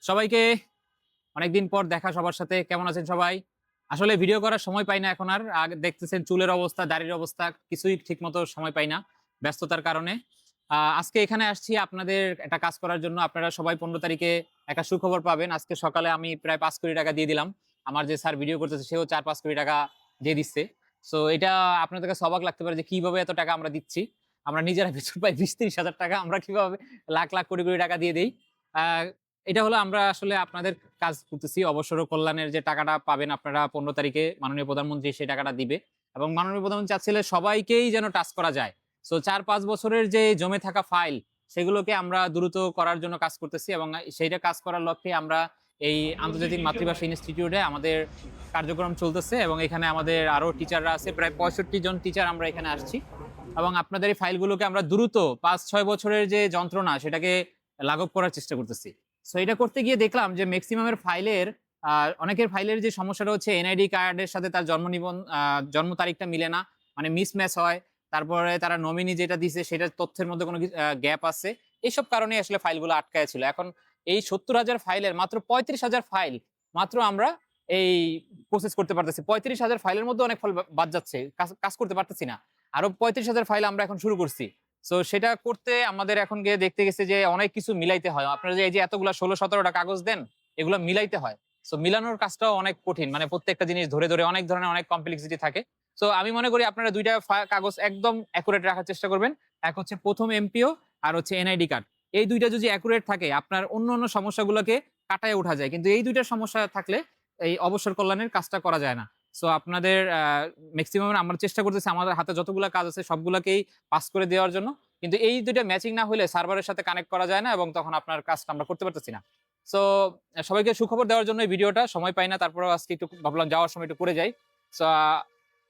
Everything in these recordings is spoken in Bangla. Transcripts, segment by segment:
সবাইকে অনেকদিন পর দেখা সবার সাথে। কেমন আছেন সবাই? আসলে ভিডিও করার সময় পাই না এখন আর। আগে দেখতেছেন চুলের অবস্থা, দাড়ির অবস্থা কিছুই ঠিকমতো সময় পাই না ব্যস্ততার কারণে। আজকে এখানে আসছি আপনাদের একটা কাজ করার জন্য। আপনারা সবাই ১৫ তারিখে একটা সুখবর পাবেন। আজকে সকালে আমি প্রায় ৫ কোটি টাকা দিয়ে দিলাম। আমার যে স্যার ভিডিও করতেছে সেও ৪-৫ কোটি টাকা দিয়ে দিচ্ছে। সো এটা আপনাদের কাছে অবাক লাগতে পারে যে কিভাবে এত টাকা আমরা দিচ্ছি। আমরা নিজেরা বেতন পাই ২০-৩০ হাজার টাকা। আমরা কিভাবে লাখ কোটি টাকা দিয়ে দেই। আ এটা হলো আমরা আসলে আপনাদের কাজ করতেছি। অবসর কল্যাণের যে টাকাটা পাবেন আপনারা ১৫ তারিখে মাননীয় প্রধানমন্ত্রী সেই টাকাটা দিবে। এবং মাননীয় প্রধানমন্ত্রী চাচ্ছিলেন সবাইকেই যেন টাচ করা যায়। সো ৪-৫ বছরের যে জমে থাকা ফাইল সেগুলোকে আমরা দ্রুত করার জন্য কাজ করতেছি এবং সেইটা কাজ করার লক্ষ্যে আমরা এই আন্তর্জাতিক মাতৃভাষা ইনস্টিটিউটে আমাদের কার্যক্রম চলতেছে এবং এখানে আমাদের আরো টিচাররা আছে। প্রায় ৬৫ জন টিচার আমরা এখানে আসছি। এবং আপনাদের এই ফাইলগুলোকে আমরা দ্রুত ৫-৬ বছরের যে যন্ত্রণা সেটাকে লাঘব করার চেষ্টা করতেছি। সো এটা করতে গিয়ে দেখলাম যে মেক্সিমামের ফাইলের অনেকের ফাইলের যে সমস্যাটা হচ্ছে এনআইডি কার্ডের সাথে তার জন্ম তারিখটা মিলে না। মানে মিসম্যাচ হয়। তারপরে তারা নমিনি যেটা দিছে সেটার তথ্যের মধ্যে কোনো গ্যাপ আছে। এসব কারণেই আসলে ফাইলগুলো আটকায় ছিল। এখন এই ৭০,০০০ ফাইলের মাত্র ৩৫,০০০ ফাইল মাত্র আমরা এই প্রসেস করতে পারতেছি। ৩৫,০০০ ফাইলের মধ্যে অনেক ফাইল বাদ যাচ্ছে। কাজ করতে পারতেছি না। আরো ৩৫,০০০ ফাইল আমরা এখন শুরু করছি। সো সেটা করতে আমাদের এখন গিয়ে দেখতে গেছি যে অনেক কিছু মিলাইতে হয়। আপনারা যে এই যে এতগুলা ১৬-১৭ টা কাগজ দেন, এগুলা মিলাইতে হয়। সো মিলানোর কাজটাও অনেক কঠিন। মানে প্রত্যেকটা জিনিস ধরে অনেক ধরনের অনেক কমপ্লেক্সিটি থাকে। সো আমি মনে করি আপনারা ২ টা কাগজ একদম অ্যাকুরেট রাখার চেষ্টা করবেন। এক হচ্ছে ১ম এমপিও আর হচ্ছে এনআইডি কার্ড। এই ২ টা যদি অ্যাকুরেট থাকে আপনার অন্য সমস্যাগুলোকে কাটায় ওঠা যায়। কিন্তু এই ২ টার সমস্যা থাকলে এই অবসর কল্যাণের কাজটা করা যায় না। সো আপনাদের মেক্সিমাম আমরা চেষ্টা করতেছি আমাদের হাতে যতগুলা কাজ আছে সবগুলাকেই পাস করে দেওয়ার জন্য। কিন্তু এই ২ টা ম্যাচিং না হইলে সার্ভারের সাথে কানেক্ট করা যায় না এবং তখন আপনার কাজটা আমরা করতে পারতেছি না। সো সবাইকে সুখবর দেওয়ার জন্য এই ভিডিওটা। সময় পাই না তারপরেও আজকে একটু ভাবলাম যাওয়ার সময় একটু করে যাই। সো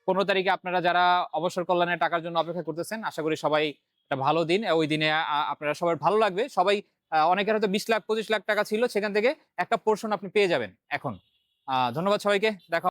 ১৫ তারিখে আপনারা যারা অবসর কল্যাণের টাকার জন্য অপেক্ষা করতেছেন আশা করি সবাই একটা ভালো দিন। ওই দিনে আপনারা সবার ভালো লাগবে। সবাই অনেকের হয়তো ২০ লাখ ২৫ লাখ টাকা ছিল সেখান থেকে একটা পোরশন আপনি পেয়ে যাবেন এখন। ধন্যবাদ সবাইকে। দেখা